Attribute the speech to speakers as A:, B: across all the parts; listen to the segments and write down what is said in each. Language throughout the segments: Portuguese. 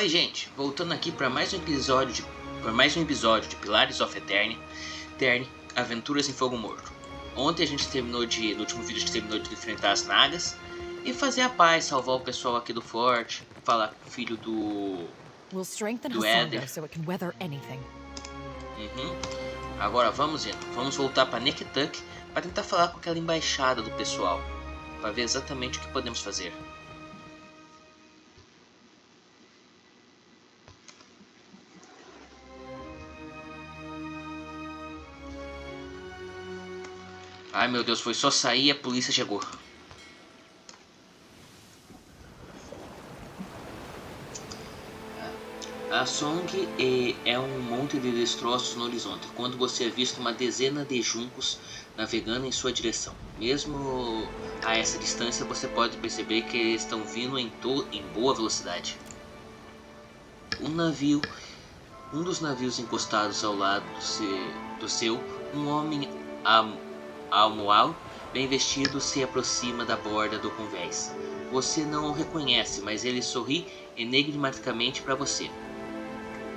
A: Oi gente, voltando aqui para mais um episódio de Pilares of Eternity, Aventuras em Fogo Morto. Ontem no último vídeo a gente terminou de enfrentar as nagas e fazer a paz, salvar o pessoal aqui do forte, falar com o filho do Eder. Agora vamos voltar para Nektuk para tentar falar com aquela embaixada do pessoal, para ver exatamente o que podemos fazer. Ai meu Deus, foi só sair e a polícia chegou. A Song é um monte de destroços no horizonte, quando você avista uma dezena de juncos navegando em sua direção. Mesmo a essa distância você pode perceber que estão vindo em boa velocidade. Um dos navios encostados ao lado do seu, um homem almoal, bem vestido, se aproxima da borda do convés. Você não o reconhece, mas ele sorri enigmaticamente para você.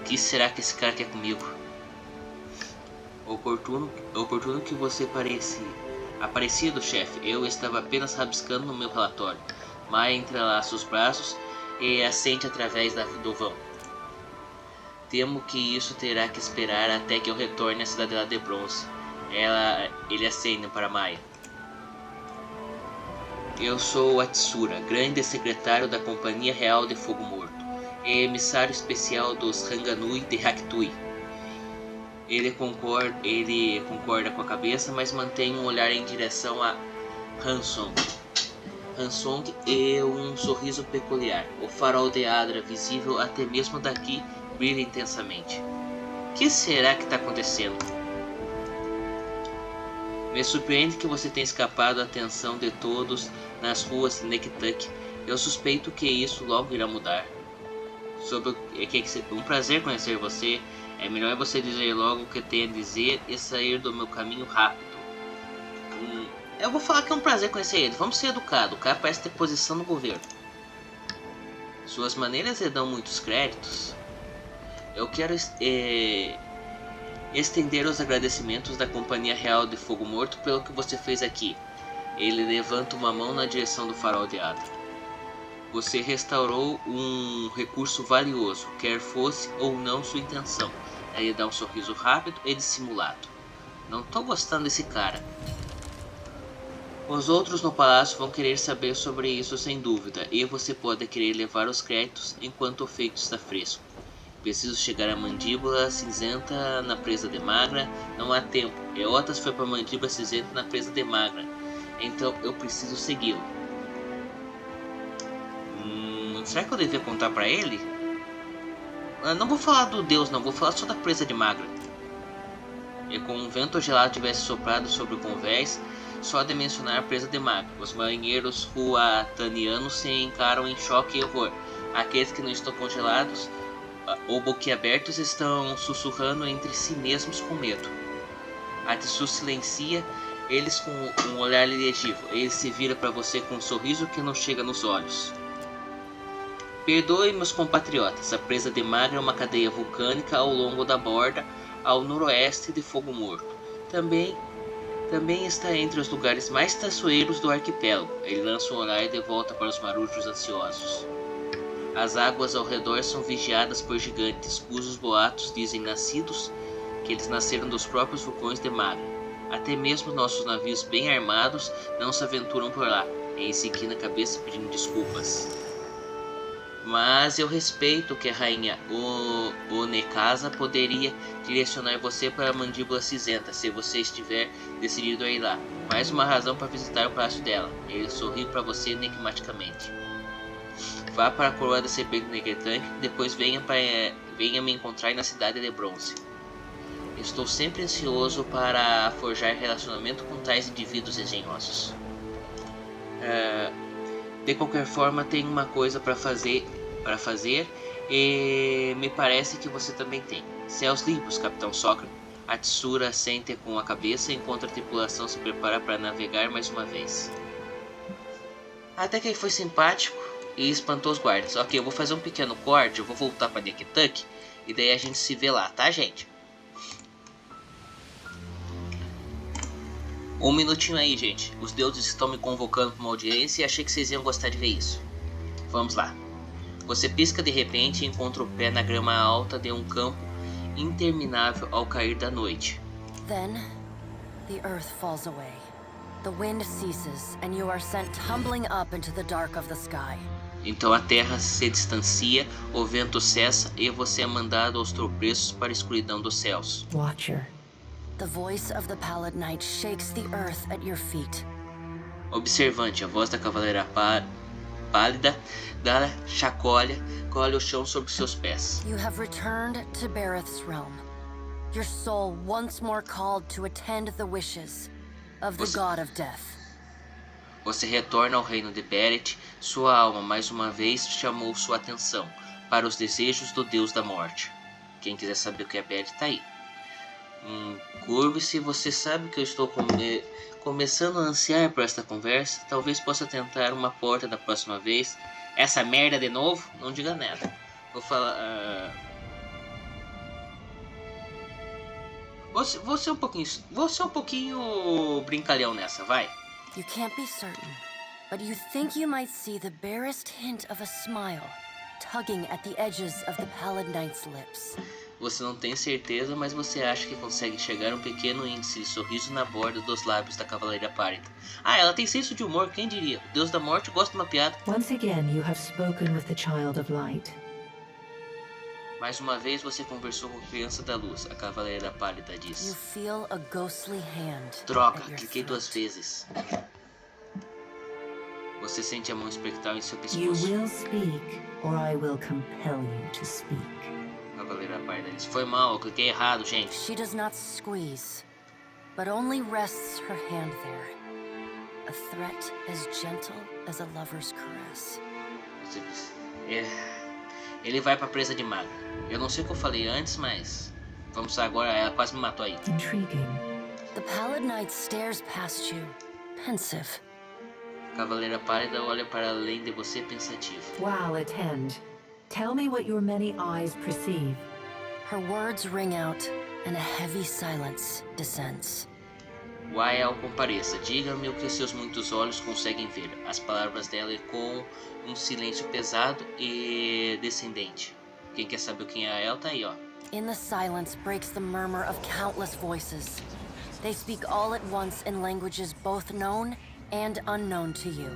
A: O que será que esse cara quer comigo? Oportuno que você Aparecido, chefe. Eu estava apenas rabiscando no meu relatório. Maia entrelaça os braços e assente através do vão. Temo que isso terá que esperar até que eu retorne à cidadela de bronze. Ele acende para Maia. Eu sou Atsura, grande secretário da Companhia Real de Fogo Morto e emissário especial dos Ranganui de Haktui. Ele concorda com a cabeça, mas mantém um olhar em direção a Hansong. Hansong e um sorriso peculiar. O farol de Adra, visível até mesmo daqui, brilha intensamente. O que será que está acontecendo? Me surpreende que você tenha escapado à atenção de todos nas ruas de Nektuk. Eu suspeito que isso logo irá mudar. Um prazer conhecer você. É melhor você dizer logo o que tem a dizer e sair do meu caminho rápido. Eu vou falar que é um prazer conhecer ele. Vamos ser educados. O cara parece ter posição no governo. Suas maneiras lhe dão muitos créditos. Eu quero estender os agradecimentos da Companhia Real de Fogo Morto pelo que você fez aqui. Ele levanta uma mão na direção do farol de Adra. Você restaurou um recurso valioso, quer fosse ou não sua intenção. Ele dá um sorriso rápido e dissimulado. Não tô gostando desse cara. Os outros no palácio vão querer saber sobre isso sem dúvida, e você pode querer levar os créditos enquanto o feito está fresco. Preciso chegar à mandíbula cinzenta na presa de Magra. Não há tempo. Eotas foi para a mandíbula cinzenta na presa de Magra. Então eu preciso segui-lo. Será que eu devia contar para ele? Não vou falar do deus, não. Vou falar só da presa de Magra. E com um vento gelado tivesse soprado sobre o convés, só de mencionar a presa de Magra. Os marinheiros ruatanianos se encaram em choque e horror. Aqueles que não estão congelados ou boquiabertos estão sussurrando entre si mesmos com medo. Atsu silencia eles com um olhar legível. Ele se vira para você com um sorriso que não chega nos olhos. Perdoe, meus compatriotas. A presa de Magra é uma cadeia vulcânica ao longo da borda ao noroeste de Fogo Morto. Também está entre os lugares mais traiçoeiros do arquipélago. Ele lança um olhar de volta para os marujos ansiosos. As águas ao redor são vigiadas por gigantes, cujos boatos dizem que eles nasceram dos próprios vulcões de Magra. Até mesmo nossos navios bem armados não se aventuram por lá. Ele se inclina a cabeça pedindo desculpas. Mas eu respeito que a rainha Onekasa poderia direcionar você para a mandíbula cinzenta se você estiver decidido a ir lá. Mais uma razão para visitar o palácio dela. Ele sorriu para você enigmaticamente. Vá para a coroa da serpente Nektuk, depois venha me encontrar na cidade de bronze. Estou sempre ansioso para forjar relacionamento com tais indivíduos engenhosos. De qualquer forma, tenho uma coisa para fazer e me parece que você também tem. Céus limpos, Capitão Socram. Atsura assente com a cabeça enquanto a tripulação se prepara para navegar mais uma vez. Até que ele foi simpático. e espantou os guardas. Ok, eu vou fazer um pequeno corte, eu vou voltar para Kentucky e daí a gente se vê lá, tá, gente? Um minutinho aí, gente. Os deuses estão me convocando para uma audiência e achei que vocês iam gostar de ver isso. Vamos lá. Você pisca de repente e encontra o pé na grama alta de um campo interminável ao cair da noite.
B: Then, the earth falls away. The wind ceases and you are sent tumbling up into the dark of the sky.
A: Então a terra se distancia, o vento cessa e você é mandado aos tropeços para a escuridão dos céus.
C: Watcher.
B: The voice of the pallid night shakes the earth at your feet.
A: Observante, a voz da cavaleira pálida dá chacoalha, colhe o chão sob seus pés.
B: You have returned to Bareth's realm. Your soul once more called to attend the wishes of the god of death.
A: Você retorna ao reino de Bareth, sua alma mais uma vez chamou sua atenção para os desejos do deus da morte. Quem quiser saber o que é Bareth tá aí. Curve-se, você sabe que eu estou começando a ansiar por esta conversa. Talvez possa tentar uma porta da próxima vez. Essa merda de novo? Não diga nada. Vou falar. Vou ser um pouquinho brincalhão nessa, vai.
B: You can't be certain, but you think you might see the barest hint of a smile tugging at the edges of the pallid knight's lips.
A: Você não tem certeza, mas você acha que consegue enxergar um pequeno índice de sorriso na borda dos lábios da cavaleira pálida. Ah, ela tem senso de humor, quem diria? O deus da morte gosta de uma piada.
C: Once again you have spoken with the child of light.
A: Mais uma vez você conversou com a criança da luz, a cavaleira pálida disse.
B: You feel a ghostly hand.
A: Droga,
B: at your
A: cliquei
B: throat.
A: 2 vezes. Você sente a mão espectral em seu
C: You
A: pescoço.
C: will speak, or I will compel you to speak.
A: Cavaleira pálida disse. Foi mal, eu cliquei errado, gente.
B: She does not squeeze, but only rests her hand there. A threat as gentle as a lover's caress.
A: Você disse. Ele vai pra presa de magra. Eu não sei o que eu falei antes, mas... Vamos agora, ela quase me matou aí.
C: Intriguing.
B: The pallid knight stares past you, pensive.
A: Cavaleira pálida olha para além de você pensativo.
C: Wow, attend. Tell me what your many eyes perceive.
B: Her words ring out, and a heavy silence descends.
A: Wael compareça, diga-me o que seus muitos olhos conseguem ver. As palavras dela ecoam um silêncio pesado e descendente. Quem quer saber quem é ela tá aí, ó.
B: In the silence breaks the murmur of countless voices. They speak all at once in languages both known and unknown to you.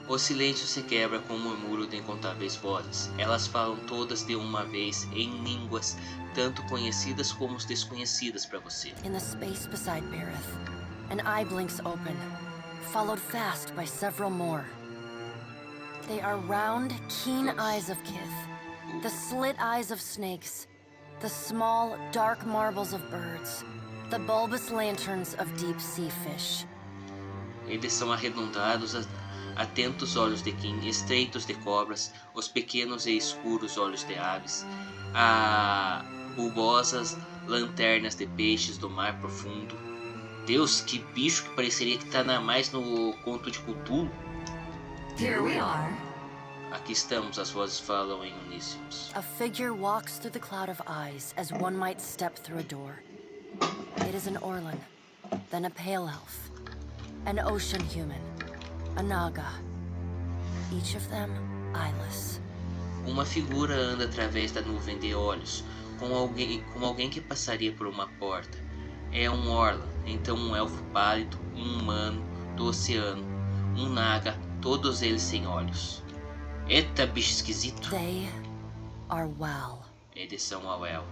A: O silêncio se quebra com o murmúrio de incontáveis vozes. Elas falam todas de uma vez em línguas tanto conhecidas como desconhecidas para você.
B: In the space beside Bareth, an eye blinks open, followed fast by several more. They are round, keen eyes of kith, the slit eyes of snakes, the small, dark marbles of birds, the bulbous lanterns of deep-sea fish.
A: Eles são arredondados, atentos olhos de quim, estreitos de cobras, os pequenos e escuros olhos de aves, bulbosas lanternas de peixes do mar profundo. Deus, que bicho que pareceria que tá mais no conto de Cthulhu.
D: Here we are.
A: Aqui estamos, as vozes falam em uníssonos.
B: A figure walks through the cloud of eyes as one might step through a door. It is an Orlan, then a pale elf, an ocean human, a naga, each of them eyeless.
A: Uma figura anda através da nuvem de olhos, como alguém que passaria por uma porta. É um Orlan, então um elfo pálido, um humano do oceano, um naga, todos eles sem olhos. Eita, bicho esquisito.
B: They are well.
A: Eles são Wael.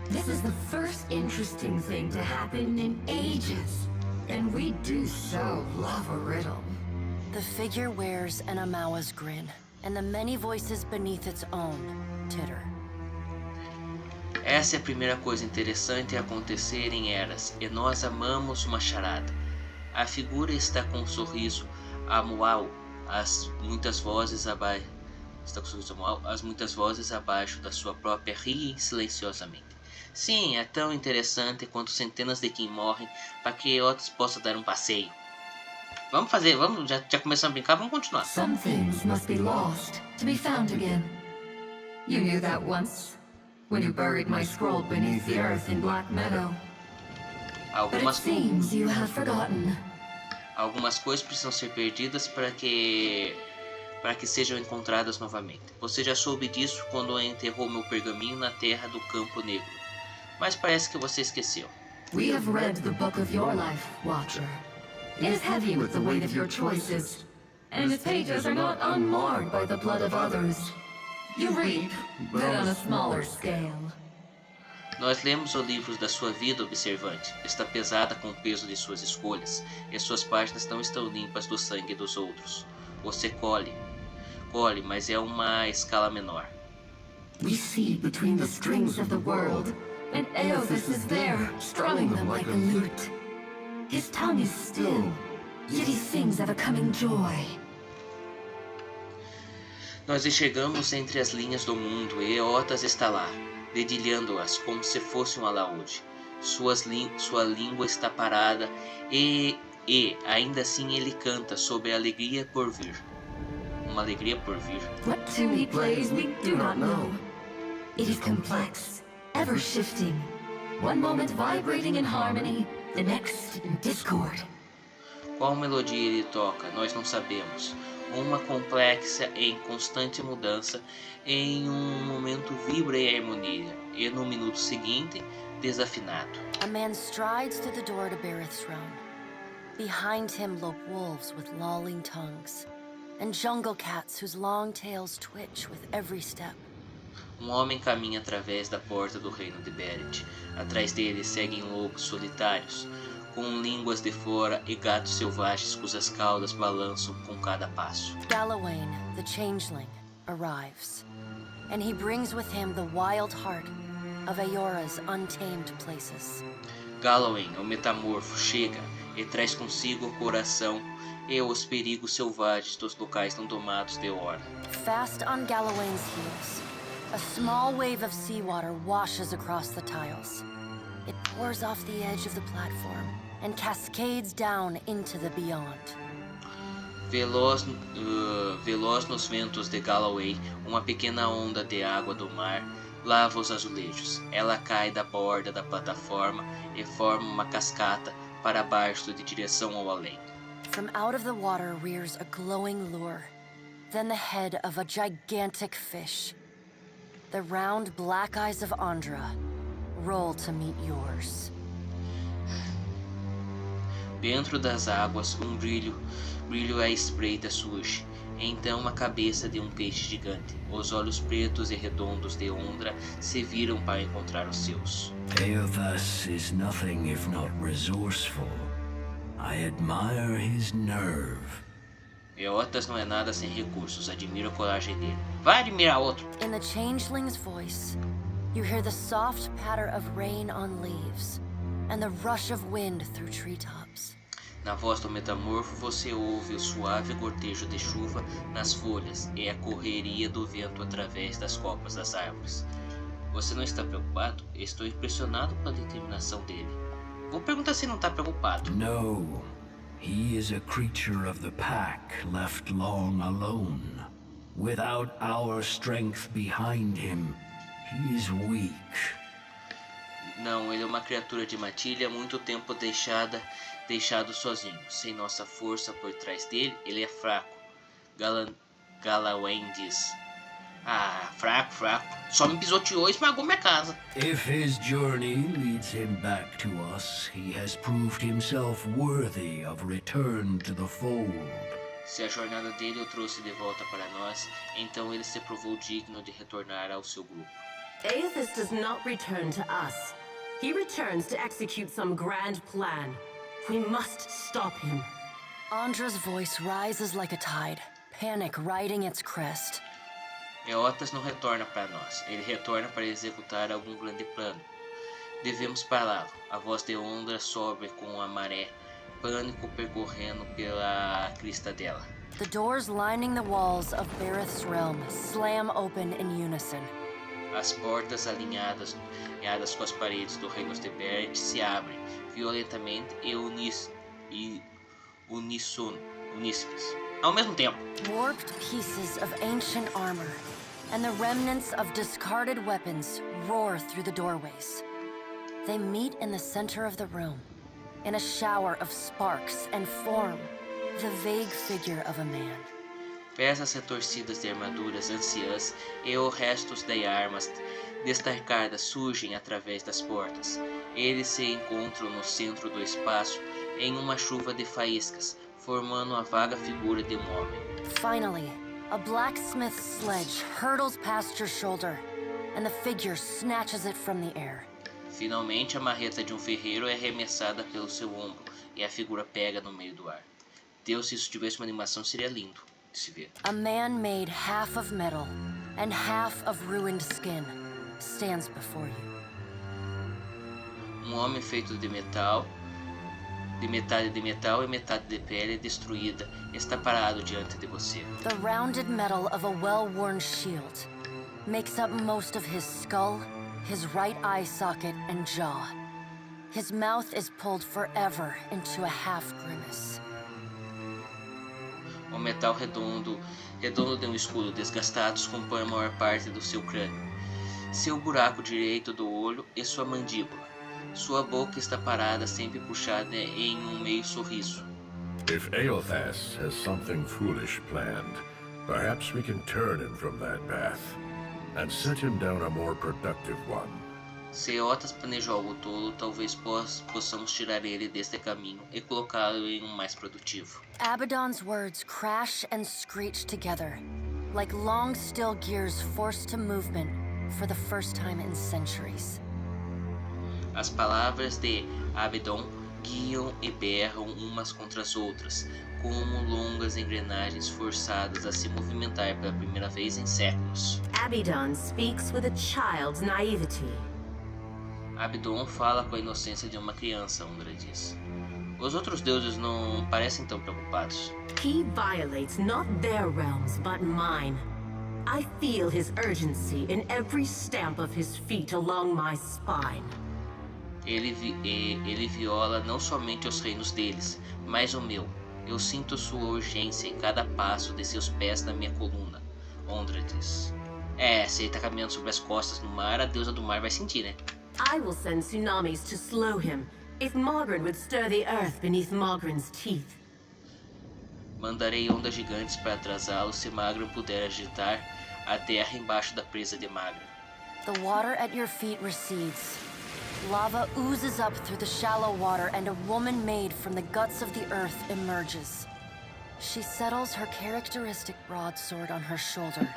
D: This is the first interesting thing to happen in ages. And we do so love a riddle.
B: The figure wears an Amawa's grin, and the many voices beneath its own titter.
A: Essa é a primeira coisa interessante a acontecer em Eras, e nós amamos uma charada. A figura está com um sorriso amual, as muitas vozes abaixo da sua própria riem silenciosamente. Sim, é tão interessante quanto centenas de quem morrem para que outros possam dar um passeio. Vamos fazer, vamos, já começamos a brincar, vamos continuar.
D: Some things must be lost to be found again. You knew that once, when you buried my scroll beneath the earth in Black Meadow. But it seems you have forgotten.
A: Algumas coisas precisam ser perdidas para que sejam encontradas novamente. Você já soube disso quando enterrou meu pergaminho na terra do Campo Negro. Mas parece que você esqueceu.
D: We have read the book of your life, Watcher. It is heavy with the weight of your choices, and its pages are not unmarred by the blood of others. You read, but on a smaller scale.
A: Nós lemos os livros da sua vida, observante. Está pesada com o peso de suas escolhas, e suas páginas não estão limpas do sangue dos outros. Você colhe, mas é uma escala menor.
D: We see between the strings of the world, and Eothas is there, strumming them like a lute. His tongue is still, yet he sings of a coming joy.
A: Nós enxergamos entre as linhas do mundo, e Eothas está lá, dedilhando-as como se fosse um alaúde. Sua língua está parada e ainda assim ele canta sobre a alegria por vir. Uma alegria por vir.
D: What tune he plays we do not know. It is complex, ever shifting. One moment vibrating in harmony, the next in discord.
A: Qual melodia ele toca, nós não sabemos. Uma complexa em constante mudança, em um momento vibra em harmonia, e no minuto seguinte, desafinado.
B: A man strides through the door to Berith's realm. Behind him lope wolves with lolling tongues, and jungle cats whose long tails twitch with every step.
A: Homem caminha através da porta do reino de Berith. Atrás dele seguem lobos solitários, com línguas de fora e gatos selvagens cujas caudas balançam com cada passo.
B: Galawain, the changeling, arrives, and he brings with him the wild heart of Eora's untamed places.
A: Galawain, o metamorfo, chega e traz consigo o coração e os perigos selvagens dos locais não domados de Eora.
B: Fast on Galawain's heels, a small wave of seawater washes across the tiles. It pours off the edge of the platform and cascades down into the beyond.
A: Veloz nos ventos de Galloway, uma pequena onda de água do mar lava os azulejos. Ela cai da borda da plataforma e forma uma cascata para baixo de direção ao além.
B: From out of the water rears a glowing lure, then the head of a gigantic fish. The round black eyes of Andra roll to meet yours.
A: Dentro das águas, um brilho à espreita surge. Então a cabeça de um peixe gigante. Os olhos pretos e redondos de Ondra se viram para encontrar os seus.
E: Eothas is nothing if not resourceful. I admire his nerve.
A: Eothas não é nada sem recursos. Admiro a coragem dele. Vai admirar outro.
B: In the changeling's voice, you hear the soft patter of rain on leaves and the rush of wind through treetops.
A: Na voz do metamorfo você ouve o suave gortejo de chuva nas folhas e a correria do vento através das copas das árvores. Você não está preocupado? Estou impressionado com a determinação dele. Vou perguntar se não está preocupado.
E: No, he is a creature of the pack left long alone. Without our strength behind him, he is weak.
A: Não, ele é uma criatura de matilha há muito tempo deixado sozinho. Sem nossa força por trás dele, ele é fraco. Galawain diz. Ah, fraco. Só me pisoteou e esmagou minha casa.
E: If his journey leads him back to us, he has proved himself worthy of return to the fold.
A: Se a jornada dele o trouxe de volta para nós, então ele se provou digno de retornar ao seu grupo.
F: Eothas does not return to us. He returns to execute some grand plan. We must stop him.
B: Andra's voice rises like a tide, panic riding its crest.
A: Eothas não retorna para nós. Ele retorna para executar algum grande plano. Devemos pará-lo. A voz de Ondra sobe com a maré, pânico percorrendo pela crista dela.
B: The doors lining the walls of Berith's realm slam open in unison.
A: As portas alinhadas com as uníssonos, ao mesmo tempo.
B: Warped pieces of ancient armor and the remnants of discarded weapons roar through the doorways. They meet in the center of the room, in a shower of sparks, and form the vague figure of a man.
A: Peças retorcidas de armaduras anciãs e os restos de armas destacadas surgem através das portas. Eles se encontram no centro do espaço em uma chuva de faíscas, formando a vaga figura de um homem.
B: Finally, a blacksmith's sledge hurtles past your shoulder, and the figure snatches it from the air.
A: Finalmente, a marreta de um ferreiro é arremessada pelo seu ombro e a figura pega no meio do ar. Deus, se isso tivesse uma animação, seria lindo de se ver.
B: A man made half of metal and half of ruined skin stands before you.
A: Um homem feito de metal, de metade e metade de pele destruída, está parado diante de você.
B: The rounded metal of a well-worn shield makes up most of his skull, his right eye socket, and jaw. His mouth is pulled forever into a half grimace.
A: O metal redondo de um escudo desgastado compõe a maior parte do seu crânio, seu buraco direito do olho e sua mandíbula. Sua boca está parada, sempre puxada em um meio sorriso.
G: If Eothas has something foolish planned, perhaps we can turn him from that path and set him down a more productive one.
A: Se Eothas planejou algo tolo, talvez possamos tirar ele deste caminho e colocá-lo em um mais produtivo.
B: Abaddon's words crash and screech together, like long still gears forced to movement for the first time in centuries.
A: As palavras de Abaddon guiam e berram umas contra as outras, como longas engrenagens forçadas a se movimentar pela primeira vez em séculos.
F: Abaddon speaks with a child's naivety.
A: Abaddon fala com a inocência de uma criança, Undra diz. Os outros deuses não parecem tão preocupados.
F: He violates not their realms, but mine. I feel his urgency in every stamp of his feet along my spine.
A: Ele viola não somente os reinos deles, mas o meu. Eu sinto sua urgência em cada passo de seus pés na minha coluna, Undra diz. Se ele tá caminhando sobre as costas no mar, a deusa do mar vai sentir, né?
F: I will send tsunamis to slow him, if Mogren would stir the earth beneath Mogren's teeth.
A: Mandarei ondas gigantes para atrasá-lo se Magran puder agitar a terra embaixo da presa de Magran.
B: The water at your feet recedes. Lava oozes up through the shallow water and a woman made from the guts of the earth emerges. She settles her characteristic broadsword on her shoulder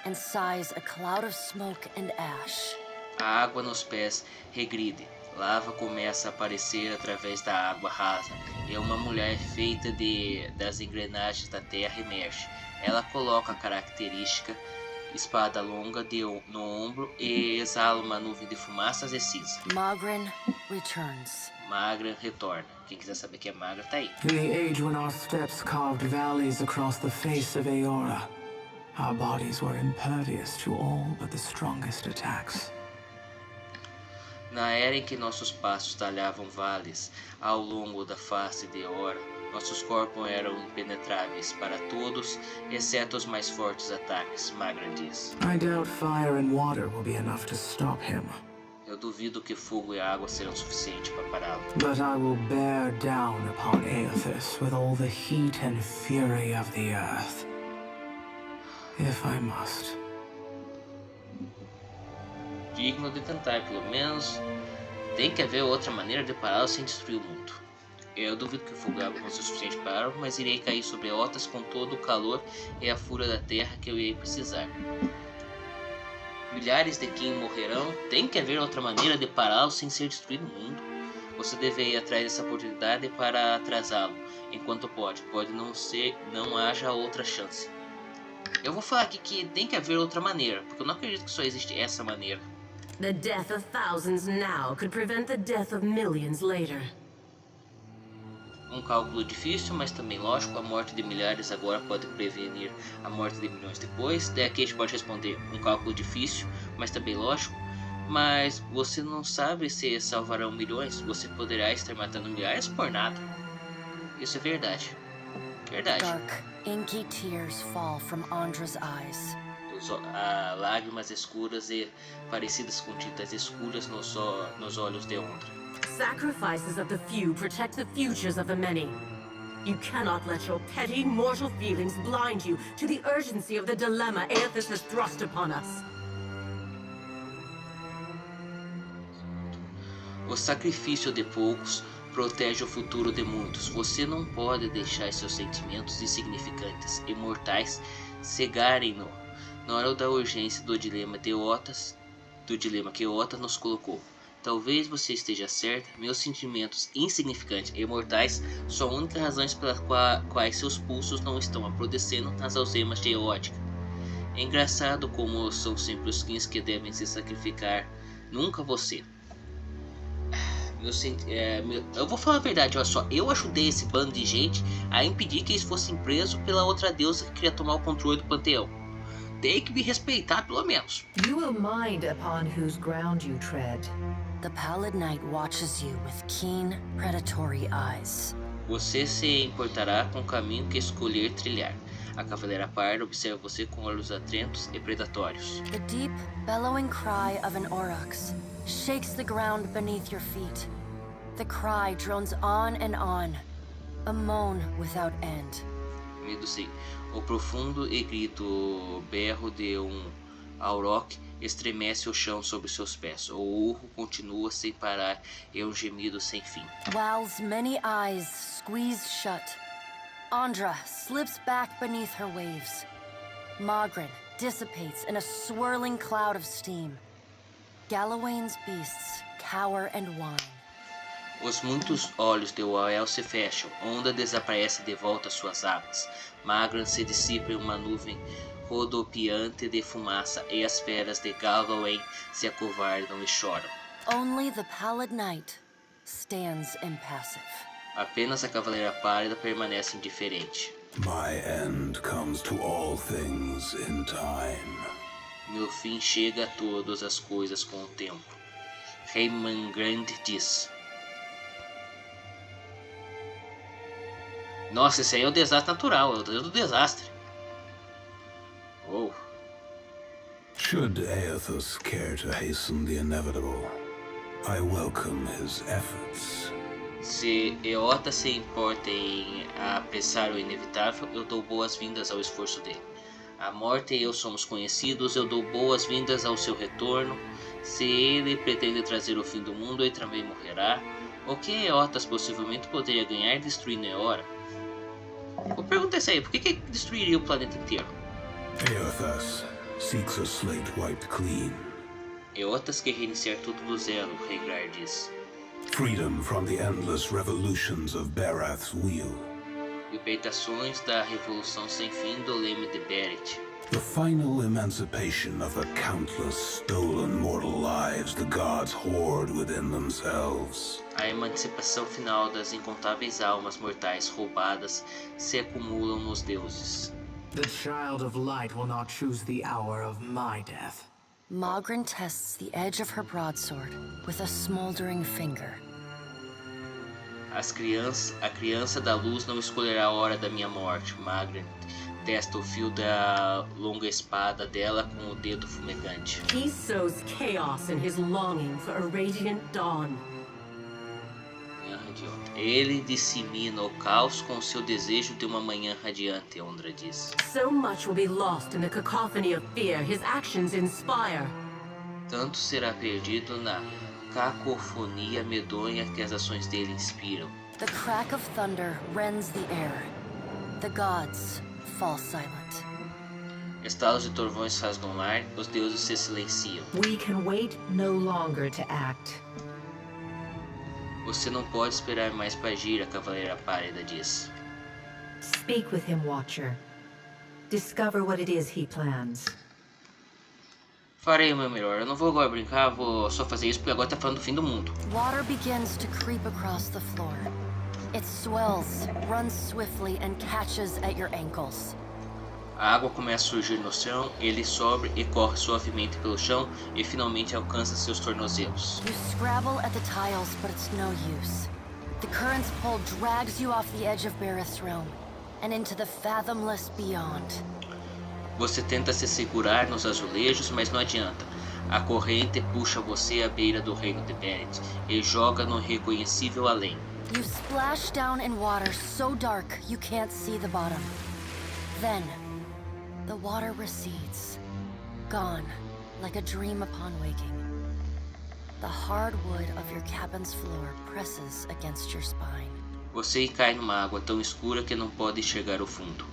B: and sighs a cloud of smoke and ash.
A: A água nos pés regride. Lava começa a aparecer através da água rasa. E uma mulher feita das engrenagens da terra emerge. Ela coloca a característica espada longa no ombro e exala uma nuvem de fumaças e cinza.
B: Mogren returns.
A: Magran retorna. Quem quiser saber quem é Magran tá aí.
H: In the age when our steps carved valleys across the face of Aora, our bodies were impervious to all but the strongest attacks.
A: Na era em que nossos passos talhavam vales ao longo da face de Eora, nossos corpos eram impenetráveis para todos, exceto os mais fortes ataques, Magran diz.
H: I doubt fire and water will be enough to stop him.
A: Eu duvido que fogo e água serão suficientes para pará-lo.
H: But I will bear down upon Aethys with all the heat and fury of the earth. If I must.
A: Digno de tentar, pelo menos. Tem que haver outra maneira de pará-lo sem destruir o mundo. Eu duvido que o fogo e a água vão ser suficientes para pará-lo, mas irei cair sobre Eothas com todo o calor e a fúria da terra que eu irei precisar. Milhares de Kim morrerão. Tem que haver outra maneira de pará-lo sem ser destruído o mundo. Você deve ir atrás dessa oportunidade para atrasá-lo enquanto pode. Pode não haja outra chance. Eu vou falar aqui que tem que haver outra maneira, porque eu não acredito que só existe essa maneira.
F: The death of thousands now could prevent the death of millions later.
A: Um cálculo difícil, mas também lógico. A morte de milhares agora pode prevenir a morte de milhões depois. Daqui a gente pode responder um cálculo difícil, mas também lógico. Mas você não sabe se salvarão milhões. Você poderá estar matando milhares por nada. Isso é verdade. Verdade.
B: Dark, inky tears fall from Andra's eyes.
A: Lágrimas escuras e parecidas com tintas escuras nos olhos de Ondra.
F: Sacrifices of the few protect the futures of the many. You cannot let your petty mortal feelings blind you to the urgency of the dilemma Aethys has thrust upon us.
A: O sacrifício de poucos protege o futuro de muitos. Você não pode deixar seus sentimentos insignificantes e mortais cegarem-no na hora da urgência do dilema que Otas nos colocou. Talvez você esteja certa, meus sentimentos insignificantes e mortais são a única razões pelas quais seus pulsos não estão apodrecendo nas algemas de Eótica. É engraçado como são sempre os skins que devem se sacrificar, nunca você. Eu vou falar a verdade, olha só, eu ajudei esse bando de gente a impedir que eles fossem presos pela outra deusa que queria tomar o controle do panteão. Tem que me respeitar, pelo menos.
C: You will mind upon whose ground you tread.
B: The pallid night watches you with keen, predatory eyes.
A: Você se importará com o caminho que escolher trilhar. A cavaleira parda observa você com olhos atentos e predatórios.
B: The deep, bellowing cry of an aurochs shakes the ground beneath your feet. The cry drones on, a moan without end.
A: O profundo e grito berro de auroch estremece o chão sob seus pés. O urro continua sem parar e um gemido sem fim.
B: Wal's many eyes squeeze shut. Andra slips back beneath her waves. Magrin dissipates in a swirling cloud of steam. Galawain's beasts cower and whine.
A: Os muitos olhos de Wael se fecham, Onda desaparece de volta às suas águas. Magran se dissipa em uma nuvem rodopiante de fumaça e as feras de Galawain se acovardam e choram.
B: Only the pallid night stands impassive.
A: Apenas a cavaleira pálida permanece indiferente.
E: My end comes to all things in time.
A: Meu fim chega a todas as coisas com o tempo. Rei Mangrand diz. Nossa, esse aí é o desastre natural, é o deus do desastre. Oh.
E: Should Aethys care to hasten the inevitable, I welcome his efforts.
A: Se Eota se importa em apressar o inevitável, eu dou boas-vindas ao esforço dele. A morte e eu somos conhecidos, eu dou boas-vindas ao seu retorno. Se ele pretende trazer o fim do mundo, ele também morrerá. O que Eotas possivelmente poderia ganhar destruindo Eora? Vou perguntar isso aí, por que destruiria o planeta inteiro?
E: Aethys seeks a slate wiped clean.
A: Eotas quer reiniciar tudo do zero, Rhaegar diz.
E: Freedom from the endless revolutions of Barath's wheel.
A: Libertações da revolução sem fim do leme de Beret.
E: The final emancipation of the countless stolen mortal lives the gods hoard within themselves.
A: A emancipação final das incontáveis almas mortais roubadas se acumulam nos deuses.
H: The child of light will not choose the hour of my death.
B: Magrin tests the edge of her broadsword with a smoldering finger.
A: A criança da luz não escolherá a hora da minha morte. Magrin testa o fio da longa espada dela com o dedo fumegante.
F: He sows chaos in his longing for a radiant dawn.
A: Ele dissemina o caos com seu desejo de uma manhã radiante, Ondra diz.
F: So much will be lost in the cacophony of fear his actions inspire.
A: Tanto será perdido na cacofonia medonha que as ações dele inspiram.
B: The crack of thunder rends the air. The gods fall silent.
A: Estalos de trovões rasgam o ar, os deuses se silenciam.
C: We can wait no longer to act.
A: Você não pode esperar mais para agir, a cavaleira pálida diz.
C: Speak with him, Watcher. Discover what it is he plans.
A: Farei o meu melhor. Eu não vou agora brincar, vou só fazer isso porque agora tá falando do fim do mundo.
B: Water begins to creep across the floor. It swells, runs swiftly and catches at your ankles.
A: A água começa a surgir no chão, ele sobe e corre suavemente pelo chão e finalmente alcança seus tornozelos.
B: You scrabble at the tiles, but it's no use. The current's pull drags you off the edge of Bareth's realm and into the fathomless beyond.
A: Você tenta se segurar nos azulejos, mas não adianta. A corrente puxa você à beira do reino de Beret e joga no reconhecível além.
B: You splash down in water so dark you can't see the bottom. Then, the water recedes, gone like a dream upon waking. The hard wood of your cabin's floor presses against your spine.
A: Você cai numa água tão escura que não pode enxergar o fundo.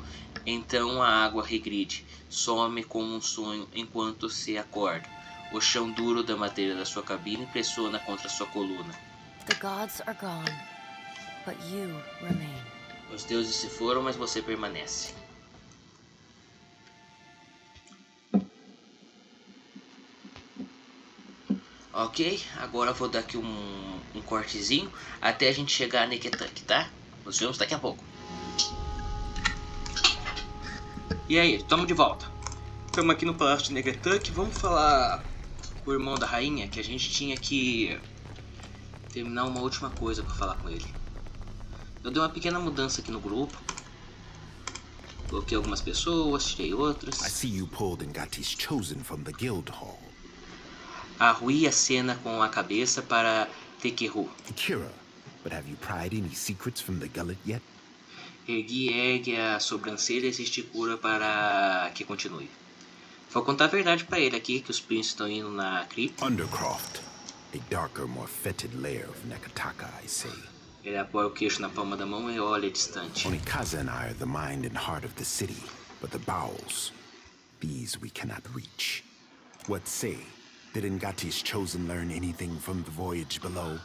A: Então a água regride, some como um sonho enquanto se acorda. O chão duro da madeira da sua cabine pressiona contra sua coluna.
B: The gods are gone, but you remain.
A: Os deuses se foram, mas você permanece. Ok, agora eu vou dar aqui um cortezinho até a gente chegar a Neketuk, tá? Nos vemos daqui a pouco. E aí, estamos de volta. Estamos aqui no Palácio de Neketuk. Vamos falar com o irmão da rainha, que a gente tinha que terminar uma última coisa para falar com ele. Eu dei uma pequena mudança aqui no grupo. Coloquei algumas pessoas, tirei outras.
I: I see you pulled Ngati's chosen from the guild hall.
A: Arrui acena com a cabeça para Tekeru.
I: Kira, but have you pried any secrets from the gullet yet?
A: Ergue a sobrancelha e se esticura para que continue. Vou contar a verdade para ele aqui, que os príncipes estão indo na cripta.
I: Undercroft, a darker, more fetid lair of Nekataka, I say.
A: Ele apoia o queixo na palma da mão e olha distante.
I: Onikaza and I are the mind and heart of the city, but the bowels, these we cannot reach. What say? Did Ngati's chosen learn anything from the voyage below?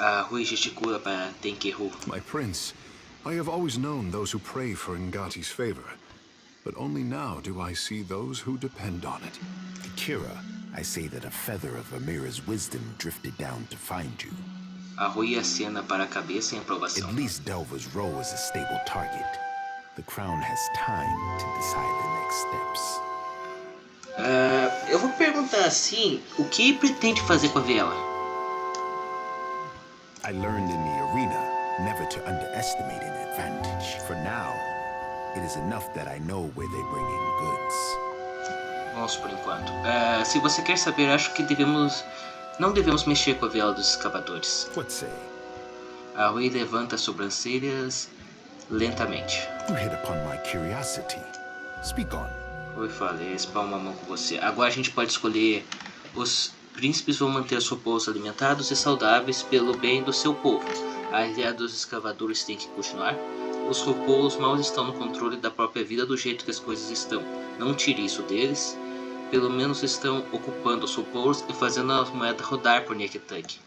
A: Arrui gesticula para Tekeru.
J: My prince, I have always known those who pray for Ngati's favor, but only now do I see those who depend on it.
I: Kira, I say that a feather of Amira's wisdom drifted down to find you.
A: Arrui acena para a cabeça em aprovação.
I: At least Delva's Row is a stable target. The crown has time to decide the next steps.
A: Eu vou perguntar assim, o que pretende fazer com a vela?
I: I learned in the arena never to underestimate an advantage. For now, it is enough that I know where they bring in goods.
A: Vamos por enquanto. Se você quer saber, acho que não devemos mexer com a vela dos escavadores.
I: What say?
A: Arrui levanta as sobrancelhas lentamente.
I: You hit upon my curiosity. Speak on.
A: Oi, falei, espalma a mão com você. Agora a gente pode escolher. Os príncipes vão manter seus povos alimentados e saudáveis pelo bem do seu povo. A ideia dos escavadores tem que continuar. Os roupoulos mal estão no controle da própria vida do jeito que as coisas estão. Não tire isso deles. Pelo menos estão ocupando os roupoulos e fazendo a moeda rodar por Neketuk.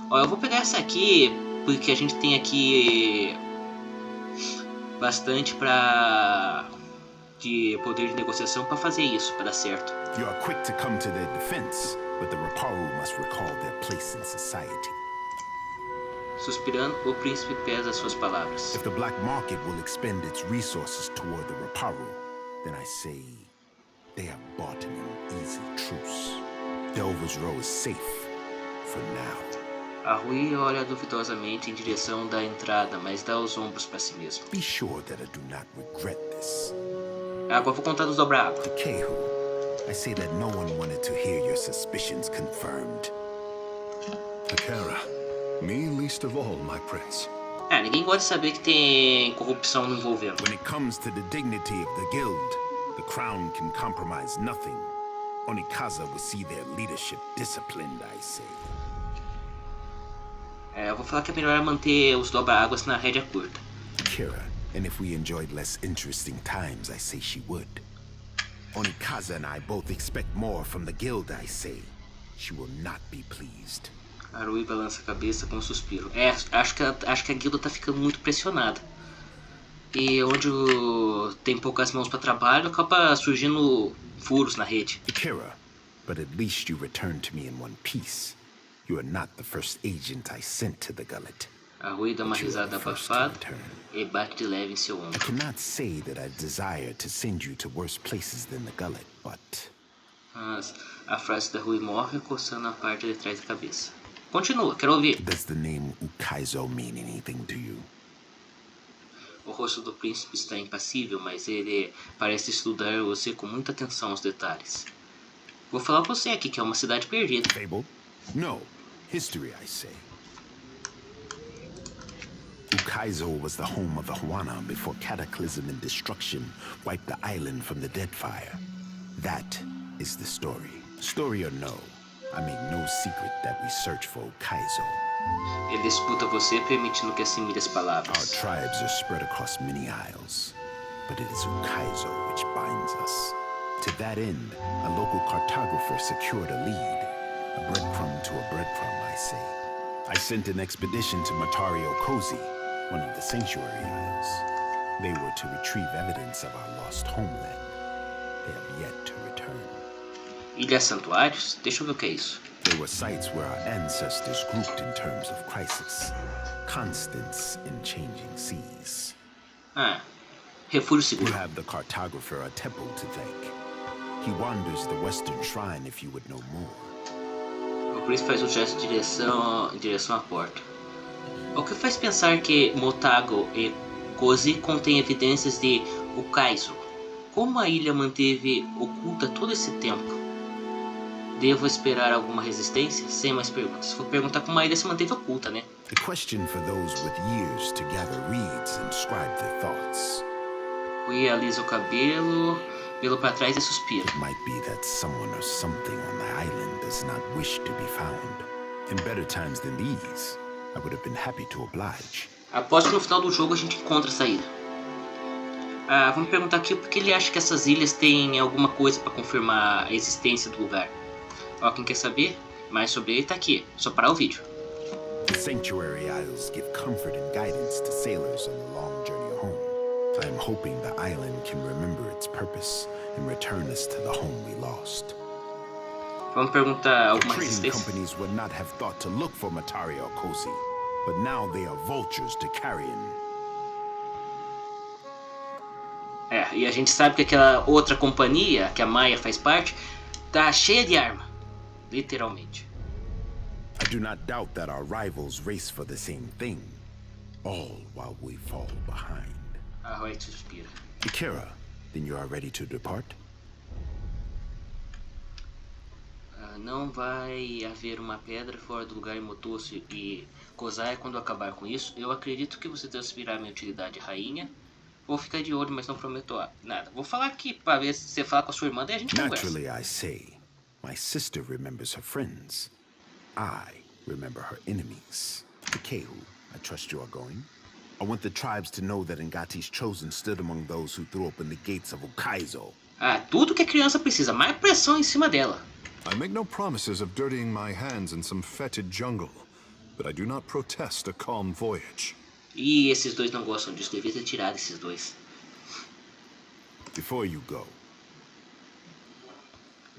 A: Ó, eu vou pegar essa aqui porque a gente tem aqui bastante de poder de negociação para fazer isso, para dar certo.
I: You are quick to come to their defense, but the Raparu must recall their place in society.
A: Suspirando, o príncipe pesa suas palavras.
I: If the black market will expend its resources toward the Raparu, then I say they have bought an easy truce. Delva's Row is safe for now.
A: Arrui olha duvidosamente em direção da entrada, mas dá os ombros para si mesmo.
I: Be sure that I do not regret this.
A: Agora vou contar dos dobra-água.
I: To Kehu, I say that no one wanted to hear your suspicions confirmed.
J: Akara, me least of all, my prince.
A: Ninguém gosta de saber que tem corrupção no envolvendo.
I: When it comes to the dignity of the guild, the crown can compromise nothing. Onikaza will see their leadership disciplined, I say.
A: Eu vou falar que é melhor manter os dobra-águas na rédea curta.
I: Kira, and if we enjoyed less interesting times, I say she would. Onikaza and I both expect more from the guild, I say. She will not be pleased.
A: Arui balança a cabeça com um suspiro. Acho que a guilda tá ficando muito pressionada. E onde tem poucas mãos para trabalho, acaba surgindo furos na rede.
I: Kira, but at least you returned to me in one piece. You are not the first agent I sent to the gullet.
A: Arrui dá uma risada abafada e bate de leve em seu
I: I
A: ombro.
I: cannot say that I desire to send you to worse places than the gullet, but...
A: Mas a frase da Rui morre coçando a parte de trás da cabeça. Continua, quero ouvir.
I: Does the name Ukaizo mean anything to you?
A: O rosto do príncipe está impassível, mas ele parece estudar você com muita atenção aos detalhes. Vou falar pra você aqui que é uma cidade perdida.
I: Fable? No. History, I say. Ukaizo was the home of the Huana before cataclysm and destruction wiped the island from the Deadfire. That is the story. Story or no, I make no secret that we search for Ukaizo.
A: Ele escuta você, permitindo que assimile as
I: Our
A: palavras.
I: tribes are spread across many isles, but it is Ukaizo which binds us. To that end, a local cartographer secured a lead. A breadcrumb to a breadcrumb, I say. I sent an expedition to Matario Cozy, one of the Sanctuary Isles. They were to retrieve evidence of our lost homeland. They have yet to return.
A: Ilhas Santuários? Deixa eu ver o que é isso.
I: They were sites where our ancestors grouped in terms of crisis. Constants in changing seas.
A: Ah, refúgio
I: You
A: seguro.
I: have the cartographer Atepo to thank. He wanders the western shrine if you would know more.
A: O príncipe faz um gesto em direção à porta. O que faz pensar que Motago e Kozi contêm evidências de Ukaizo? Como a ilha manteve oculta todo esse tempo? Devo esperar alguma resistência? Sem mais perguntas. Vou perguntar como a ilha se manteve oculta, né?
I: The question for those with years to gather reeds and scribe their thoughts.
A: Rui alisa o cabelo, pelo para trás e suspira.
I: It might be that someone or something on the island does not wish to be found. In better times than these, I would have been happy to oblige.
A: Aposto que no final do jogo a gente encontra essa ilha. Vamos perguntar aqui porque ele acha que essas ilhas têm alguma coisa para confirmar a existência do lugar. Ó, quem quer saber mais sobre ele tá aqui, só parar o vídeo.
I: The Sanctuary Isles give comfort and guidance to sailors on the long journey home. I am hoping the island can remember its purpose and return us to the home we lost.
A: Vamos perguntar alguma
I: Trading
A: resistência?
I: companies would not have thought to look for Matario Kosi, but now they are vultures to carrion.
A: E a gente sabe que aquela outra companhia, que a Maia faz parte, tá cheia de arma. Literalmente.
I: I do not doubt that our rivals race for the same thing, all while we fall behind.
A: A Roy suspira.
I: Akira, then you are ready to depart?
A: Não vai haver uma pedra fora do lugar em Motosso e Kozai quando acabar com isso. Eu acredito que você transferirá minha utilidade rainha. Vou ficar de olho, mas não prometo nada. Vou falar aqui para ver se você fala com a sua irmã, daí a gente conversa.
I: Naturally, I say, my sister remembers her friends. I remember her enemies. Kehu, I trust you are going. I want the tribes to know that Ngati's chosen stood among those who threw open the gates of Ukaizo.
A: Tudo que a criança precisa, mais pressão em cima dela.
J: I make no promises of dirtying my hands in some fetid jungle, but I do not protest a calm voyage.
A: E esses dois não gostam disso, devia ter tirado esses dois.
I: Before you go,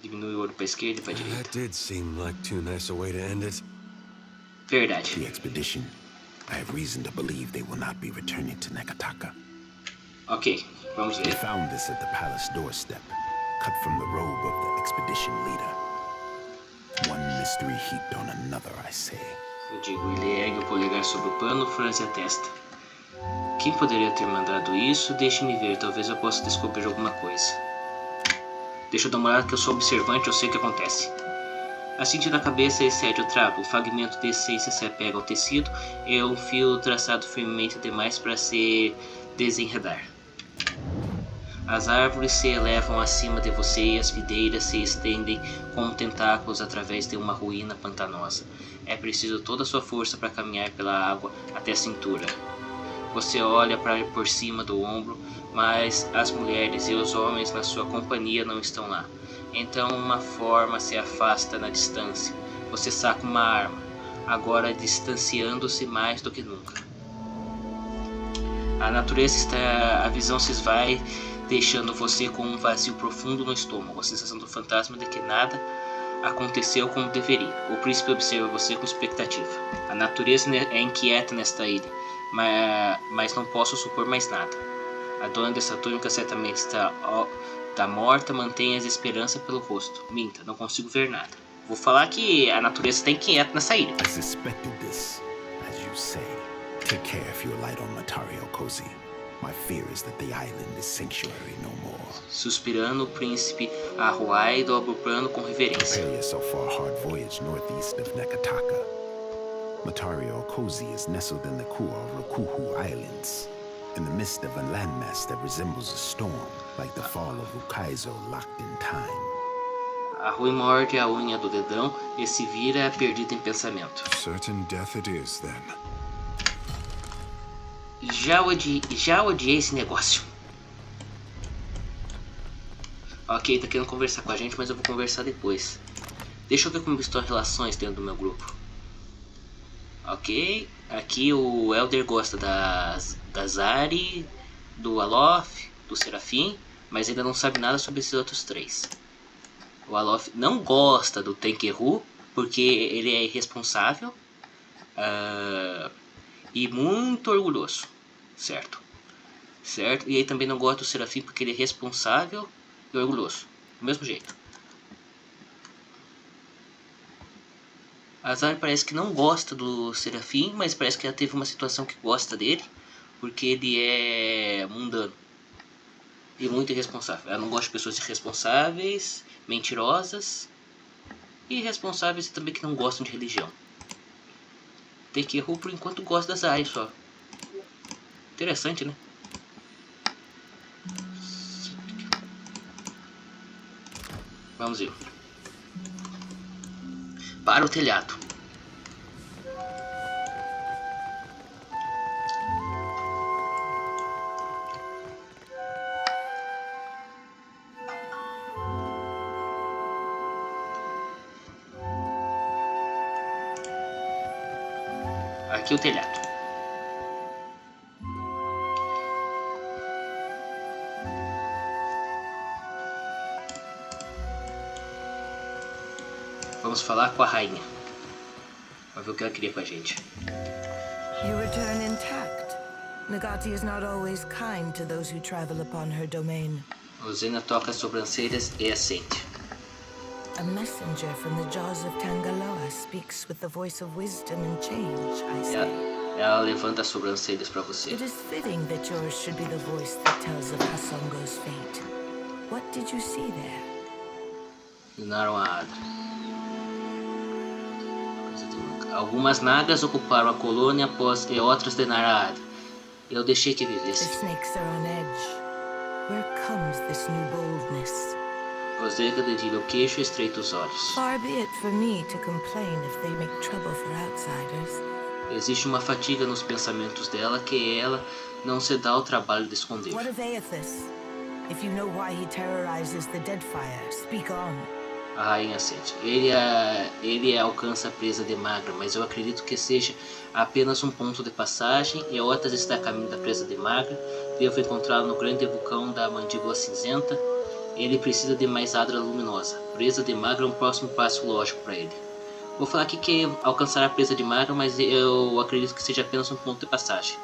A: Diminui o olho para esquerda e para direita.
K: That did seem like too nice a way to end it.
A: Verdade.
I: the expedition, I have reason to believe they will not be returning to Nekataka.
A: Ok, vamos
I: They
A: ver.
I: found this at the palace doorstep, cut from the robe of the expedition leader. One mystery heaped on another, I say.
A: Eu digo, ele ergue o polegar sobre o pano, franze a testa. Quem poderia ter mandado isso? Deixe-me ver, talvez eu possa descobrir alguma coisa. Deixa eu dar uma olhada que eu sou observante, eu sei o que acontece. Acingindo a cabeça excede o trapo, o fragmento de essência se apega ao tecido e um fio traçado firmemente demais para se desenredar. As árvores se elevam acima de você e as videiras se estendem como tentáculos através de uma ruína pantanosa. É preciso toda a sua força para caminhar pela água até a cintura. Você olha por cima do ombro, mas as mulheres e os homens na sua companhia não estão lá. Então uma forma se afasta na distância. Você saca uma arma, agora distanciando-se mais do que nunca. A natureza está... A visão se esvai, deixando você com um vazio profundo no estômago, a sensação do fantasma de que nada aconteceu como deveria. O príncipe observa você com expectativa. A natureza é inquieta nesta ilha, mas não posso supor mais nada. A dona dessa túnica certamente está morta, mantenha as esperanças pelo rosto. Minta, não consigo ver nada. Vou falar que a natureza está inquieta nessa ilha.
I: I suspected this, as you say. Take care if you alight on Matario, Cozy. My fear is that the island is sanctuary no more.
A: Suspirando, o príncipe Arruai dobra o plano com reverência.
I: Prepare yourself for a hard voyage northeast of Nekataka. Matario Cozy is nestled in the Kuo-Rokuhu Islands, in the midst of a landmass that resembles a storm, like the fall of Ukaizo locked in time.
A: Arrui morde a unha do dedão e se vira perdido em pensamento.
J: Certain death it is, then.
A: Já odiei esse negócio. Ok, tá querendo conversar com a gente, mas eu vou conversar depois. Deixa eu ver como estão as relações dentro do meu grupo. Ok, aqui o Elder gosta da Zari, do Alof, do Serafim, mas ainda não sabe nada sobre esses outros três. O Alof não gosta do Tenkeru, porque ele é irresponsável e muito orgulhoso, certo? Certo? E ele também não gosta do Serafim porque ele é responsável e orgulhoso, do mesmo jeito. A Zari parece que não gosta do Serafim, mas parece que ela teve uma situação que gosta dele, porque ele é mundano e muito irresponsável. Ela não gosta de pessoas irresponsáveis, mentirosas e irresponsáveis e também que não gostam de religião. Tem que errar por enquanto gosta da Zari só. Interessante, né? Vamos ver. Para o telhado. Aqui o telhado. Vamos falar com a rainha. Pra ver o que ela queria com a gente.
L: You return intact. Nagati is not always kind to those who travel upon her domain.
A: Rosena toca as sobrancelhas e assente.
L: A messenger from the jaws of Tangaloa speaks with the voice of wisdom and change, I say.
A: Ela levanta as sobrancelhas para você.
L: It is fitting that yours should be the voice that tells of Hasongo's fate. What did you see there?
A: Dominaram a árvore. Algumas nagas ocuparam a colônia após e outras drenaram a árvore. Eu deixei que vivesse.
L: The snakes are on edge. Where comes this new boldness?
A: Rosega dedilha o queixo e estreita os olhos.
L: Far be it for me to complain if they make trouble for outsiders.
A: Existe uma fatiga nos pensamentos dela que ela não se dá ao trabalho de esconder.
L: What of Aethys? If you know why he terrorizes the Deadfire, speak on.
A: A rainha sente. Ele alcança a presa de Magra, mas eu acredito que seja apenas um ponto de passagem e outras está a caminho da presa de Magra. Devo encontrá-lo no grande vulcão da Mandíbula Cinzenta. Ele precisa de mais Adra luminosa. Presa de Magra é um próximo passo lógico para ele. Vou falar aqui que alcançará a presa de Magra, mas eu acredito que seja apenas um ponto de passagem.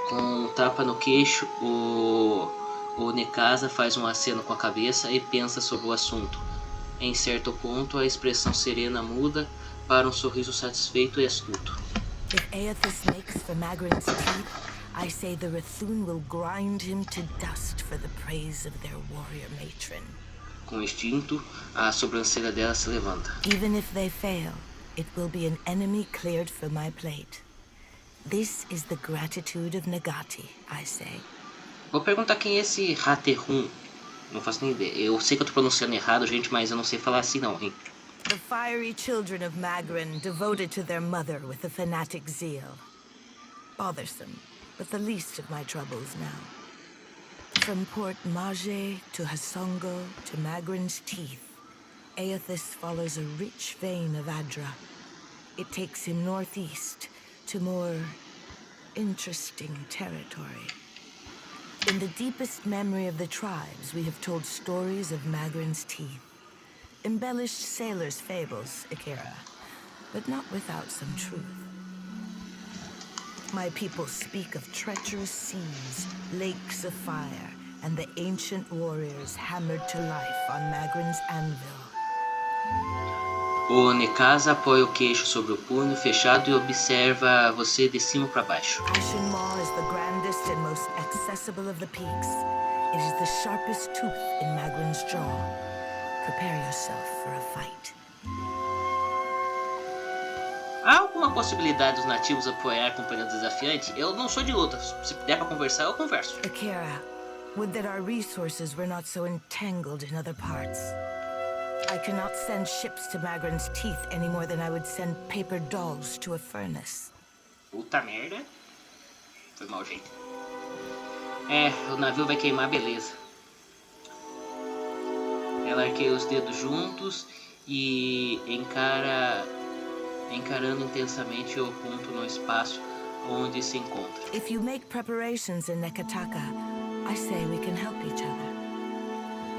A: Com um tapa no queixo, o Nekasa faz um aceno com a cabeça e pensa sobre o assunto. Em certo ponto, a expressão serena muda para um sorriso satisfeito e astuto.
L: If Aethys makes for Magrin's teeth, I say the Rathun will grind him to dust for the praise of their warrior matron.
A: Com instinto, a sobrancelha dela se levanta.
L: Even if they fail, it will be an enemy cleared for my plate. This is the gratitude of Nagati, I say.
A: Vou perguntar quem é esse Haterun. Não faço nem ideia. Eu sei que eu tô pronunciando errado, gente, mas eu não sei falar assim não, hein?
L: The fiery children of Magrin, devoted to their mother with a fanatic zeal. Bothersome, but the least of my troubles now. From Port Mage to Hasongo to Magrin's teeth, Aethys follows a rich vein of Adra. It takes him northeast to more interesting territory. In the deepest memory of the tribes, we have told stories of Magrin's teeth. Embellished sailors' fables, Akira, but not without some truth. My people speak of treacherous seas, lakes of fire, and the ancient warriors hammered to life on Magrin's anvil.
A: O Nekasa apoia o queixo sobre o punho fechado e observa você de cima para baixo.
L: Ashen Maw is the grandest and most accessible of the peaks. It is the sharpest tooth in Magrin's jaw. Prepare yourself for a fight.
A: Há alguma possibilidade dos nativos apoiar a companhia desafiante? Eu não sou de luta. Se der pra conversar, eu converso.
L: Akira, would that our resources were not so entangled in other parts. I cannot send ships to Magrin's teeth any more than I would send paper dolls to a furnace.
A: Puta merda. Foi mal, gente. O navio vai queimar, beleza. Ela arqueia os dedos juntos e encarando intensamente o ponto no espaço onde se encontra.
L: If you make preparations in Nekataka, I say we can help each other.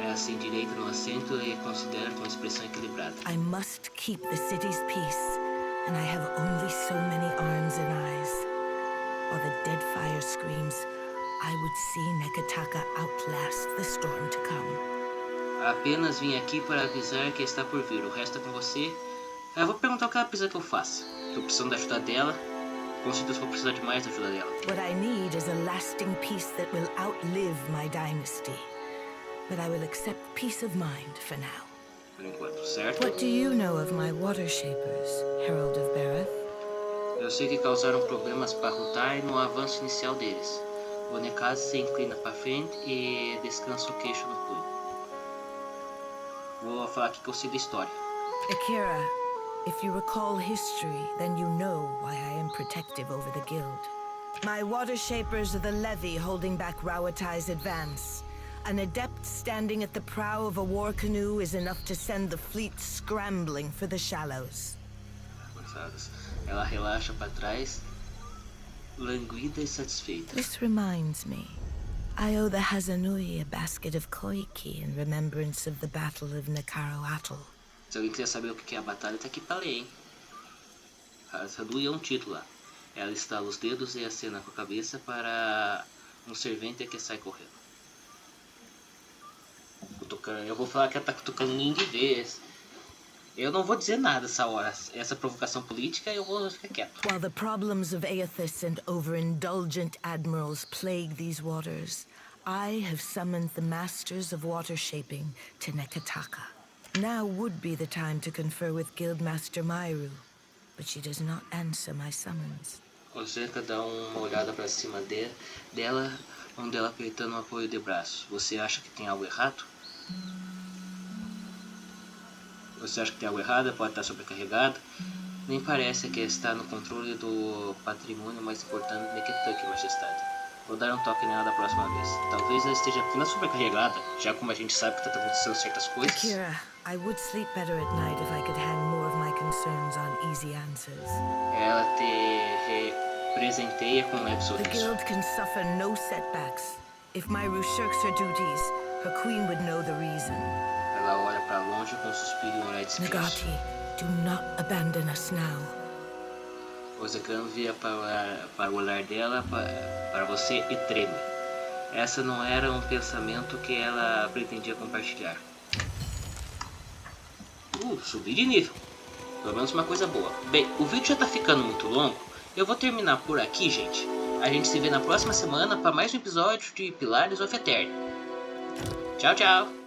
A: Ela se endireita no assento e considera com uma expressão equilibrada.
L: I must keep the city's peace, and I have only so many arms and eyes. While the Deadfire screams, I would see Nekataka outlast the storm to come.
A: Apenas vim aqui para avisar que está por vir. O resto é com você. Eu vou perguntar o que ela precisa que eu faça. Estou precisando da ajuda dela. Com certeza vou precisar de mais da ajuda dela.
L: What I need is a lasting peace that will outlive my dynasty. But I will accept peace of mind for now.
A: Por enquanto, certo?
L: What do you know of my water shapers, Herald of Bereth?
A: Eu sei que causaram problemas para Rutai no avanço inicial deles. O Nekasa se inclina para frente e descansa o queixo no punho. Vou falar aqui que eu sei da história.
L: Akira, if you recall history, then you know why I am protective over the guild. My water shapers are the levy holding back Rawatai's advance. An adept standing at the prow of a war canoe is enough to send the fleet scrambling for the shallows.
A: Ela relaxa para trás, languida e satisfeita.
L: This reminds me. I owe the Hazanui a basket of koiki in remembrance of the Battle of Nakaro Atoll.
A: Se alguém quiser saber o que é a batalha, tá aqui pra ler, hein? Hazanui é um título lá. Ela estala os dedos e acena com a cabeça para um servente que sai correndo. Eu vou falar que ela tá cutucando ninguém de vez. Eu não vou dizer nada essa hora. Essa provocação política, eu vou ficar quieto.
L: While the problems of Aethys and overindulgent admirals plague these waters, I have summoned the masters of water shaping to Nekataka. Now would be the time to confer with Guildmaster Mairu, but she does not answer my summons.
A: O Zenka dá uma olhada para cima dela, onde ela apertando o apoio de braço. Você acha que tem algo errado? Você acha que tem algo errado? Pode estar sobrecarregado? Nem parece que está no controle do patrimônio mais importante de Neketaki, Majestade. Vou dar um toque nela da próxima vez. Talvez ela esteja apenas sobrecarregada, já como a gente sabe que está acontecendo certas coisas.
L: Akira, I would sleep better at night if I could hand more of my concerns on easy answers.
A: Ela te representeia com um leve
L: The
A: sorriso.
L: guild can suffer no setbacks. If Mairu shirks her duties, her queen would know the reason.
A: Ela olha para longe com um suspiro e um olhar de desprezo.
L: Nagati, do not abandon us now.
A: O Zekran vira para o olhar dela, para você e treme. Essa não era um pensamento que ela pretendia compartilhar. Subi de nível. Pelo menos uma coisa boa. Bem, o vídeo já tá ficando muito longo. Eu vou terminar por aqui, gente. A gente se vê na próxima semana para mais um episódio de Pillars of Eternity. Tchau, tchau.